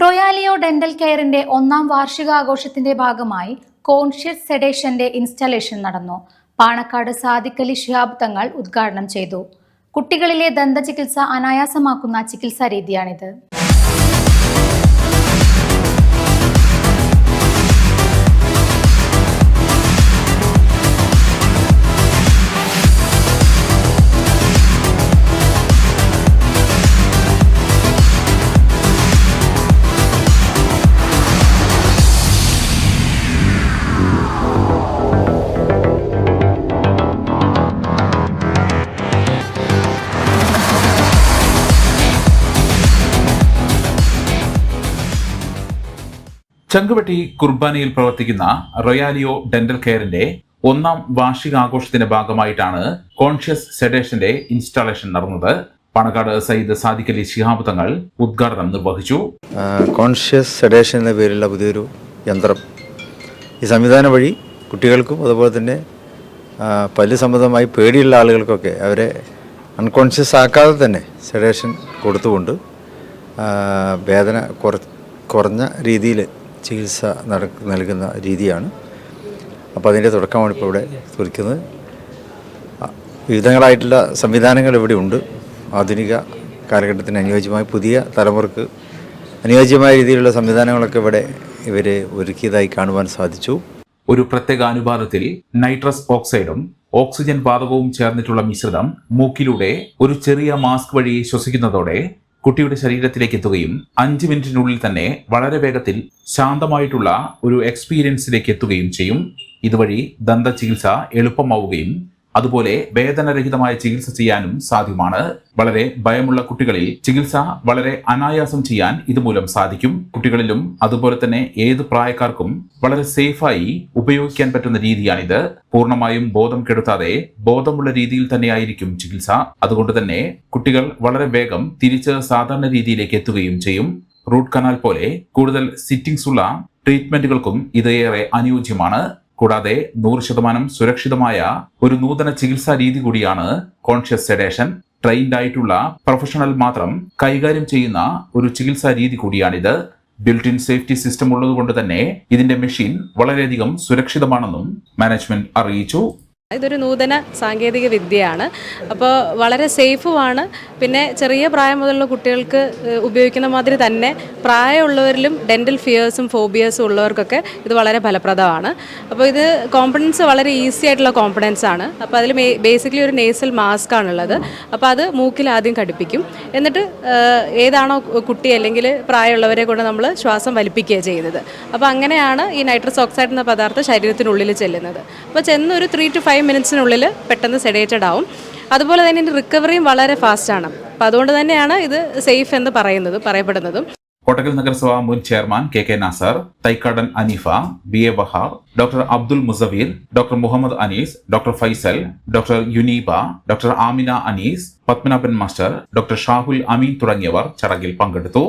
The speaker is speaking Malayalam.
റൊയാലിയോ ഡെന്റൽ കെയറിന്റെ 1ാം വാർഷികാഘോഷത്തിന്റെ ഭാഗമായി കോൺഷ്യസ് സെഡേഷന്റെ ഇൻസ്റ്റാളേഷൻ നടന്നു. പാണക്കാട് സാദിഖ് അലി ശിഹാബ് തങ്ങൾ ഉദ്ഘാടനം ചെയ്തു. കുട്ടികളിലെ ദന്തചികിത്സ അനായാസമാക്കുന്ന ചികിത്സാ രീതിയാണിത്. ചങ്കുവെട്ടി കുർബാനയിൽ പ്രവർത്തിക്കുന്ന റൊയാലിയോ ഡെന്റൽ കെയറിന്റെ 1ാം വാർഷികാഘോഷത്തിന്റെ ഭാഗമായിട്ടാണ് കോൺഷ്യസ് സെഡേഷന്റെ ഇൻസ്റ്റാളേഷൻ നടന്നത്. പാണക്കാട് സയ്യിദ് സാദിഖ് അലി ശിഹാബ് തങ്ങൾ ഉദ്ഘാടനം നിർവഹിച്ചു. കോൺഷ്യസ് സെഡേഷൻ എന്ന പേരിലുള്ള പുതിയൊരു യന്ത്രം ഈ സംവിധാനം വഴി കുട്ടികൾക്കും അതുപോലെ തന്നെ പല്ല് സംബന്ധമായി പേടിയുള്ള ആളുകൾക്കൊക്കെ അവരെ അൺകോൺഷ്യസ് ആക്കാതെ തന്നെ സെഡേഷൻ കൊടുത്തുകൊണ്ട് വേദന കുറഞ്ഞ രീതിയിൽ ചികിത്സ നൽകുന്ന രീതിയാണ്. അപ്പോൾ അതിൻ്റെ തുടക്കമാണ് ഇപ്പോൾ ഇവിടെ കുറിക്കുന്നത്. വിവിധങ്ങളായിട്ടുള്ള സംവിധാനങ്ങൾ ഇവിടെ ഉണ്ട്. ആധുനിക കാലഘട്ടത്തിന് അനുയോജ്യമായ പുതിയ തലമുറക്ക് അനുയോജ്യമായ രീതിയിലുള്ള സംവിധാനങ്ങളൊക്കെ ഇവിടെ ഇവർ ഒരുക്കിയതായി കാണുവാൻ സാധിച്ചു. ഒരു പ്രത്യേക അനുപാതത്തിൽ നൈട്രസ് ഓക്സൈഡും ഓക്സിജൻ വാതകവും ചേർന്നിട്ടുള്ള മിശ്രിതം മൂക്കിലൂടെ ഒരു ചെറിയ മാസ്ക് വഴി ശ്വസിക്കുന്നതോടെ കുട്ടിയുടെ ശരീരത്തിലേക്ക് എത്തുകയും 5 മിനിറ്റിനുള്ളിൽ തന്നെ വളരെ വേഗത്തിൽ ശാന്തമായിട്ടുള്ള ഒരു എക്സ്പീരിയൻസിലേക്ക് എത്തുകയും ചെയ്യും. ഇതുവഴി ദന്ത ചികിത്സ എളുപ്പമാവുകയും അതുപോലെ വേദനരഹിതമായ ചികിത്സ ചെയ്യാനും സാധ്യമാണ്. വളരെ ഭയമുള്ള കുട്ടികളിൽ ചികിത്സ വളരെ അനായാസം ചെയ്യാൻ ഇതുമൂലം സാധിക്കും. കുട്ടികളിലും അതുപോലെ തന്നെ ഏത് പ്രായക്കാർക്കും വളരെ സേഫായി ഉപയോഗിക്കാൻ പറ്റുന്ന രീതിയാണിത്. പൂർണ്ണമായും ബോധം കെടുത്താതെ ബോധമുള്ള രീതിയിൽ തന്നെയായിരിക്കും ചികിത്സ. അതുകൊണ്ട് തന്നെ കുട്ടികൾ വളരെ വേഗം തിരിച്ച് സാധാരണ രീതിയിലേക്ക് എത്തുകയും ചെയ്യും. റൂട്ട് കനാൽ പോലെ കൂടുതൽ സിറ്റിംഗ്സ് ഉള്ള ട്രീറ്റ്മെന്റുകൾക്കും ഇത് ഏറെ അനുയോജ്യമാണ്. കൂടാതെ 100% സുരക്ഷിതമായ ഒരു നൂതന ചികിത്സാ രീതി കൂടിയാണ് കോൺഷ്യസ് സെഡേഷൻ. ട്രെയിൻഡ് ആയിട്ടുള്ള പ്രൊഫഷണൽ മാത്രം കൈകാര്യം ചെയ്യുന്ന ഒരു ചികിത്സാ രീതി കൂടിയാണിത്. ബിൽറ്റ് ഇൻ സേഫ്റ്റി സിസ്റ്റം ഉള്ളതുകൊണ്ട് തന്നെ ഇതിന്റെ മെഷീൻ വളരെയധികം സുരക്ഷിതമാണെന്നും മാനേജ്മെന്റ് അറിയിച്ചു. ഇതൊരു നൂതന സാങ്കേതിക വിദ്യയാണ്. അപ്പോൾ വളരെ സേഫുമാണ്. പിന്നെ ചെറിയ പ്രായം മുതലുള്ള കുട്ടികൾക്ക് ഉപയോഗിക്കുന്ന മാതിരി തന്നെ പ്രായമുള്ളവരിലും ഡെൻ്റൽ ഫിയേഴ്സും ഫോബിയേഴ്സും ഉള്ളവർക്കൊക്കെ ഇത് വളരെ ഫലപ്രദമാണ്. അപ്പോൾ ഇത് കോമ്പണൻസ് വളരെ ഈസി ആയിട്ടുള്ള കോമ്പണൻസ് ആണ്. അപ്പോൾ അതിൽ ബേസിക്കലി ഒരു നേസൽ മാസ്ക് ആണുള്ളത്. അപ്പോൾ അത് മൂക്കിൽ ആദ്യം ഘടിപ്പിക്കും. എന്നിട്ട് ഏതാണോ കുട്ടി അല്ലെങ്കിൽ പ്രായമുള്ളവരെ കൊണ്ട് നമ്മൾ ശ്വാസം വലിപ്പിക്കുക ചെയ്യുന്നത്. അപ്പോൾ അങ്ങനെയാണ് ഈ നൈട്രസ് ഓക്സൈഡ് എന്ന പദാർത്ഥം ശരീരത്തിനുള്ളിൽ ചെല്ലുന്നത്. അപ്പോൾ ചെന്നൊരു 3 to 5 മിനിറ്റ്സിനുള്ളിൽ പെട്ടെന്ന് സെഡേറ്റഡ് ആവും. അതുപോലെ തന്നെ ഇതിൻ്റെ റിക്കവറിയും വളരെ ഫാസ്റ്റാണ്. അപ്പോൾ അതുകൊണ്ട് തന്നെയാണ് ഇത് സേഫ് എന്ന് പറയപ്പെടുന്നതും. കോട്ടക്കൽ നഗരസഭ മുൻ chairman K Nasar, Thaikkadan Aneefa, BA Wahab, doctor Abdul Musaveer, doctor Muhammad Anees, doctor Faisal, doctor Yuneeba, doctor Amina Anees, Padmanabhan master, doctor Shahul Ameen തുടങ്ങിയവർ ചടങ്ങിൽ പങ്കെടുത്തു.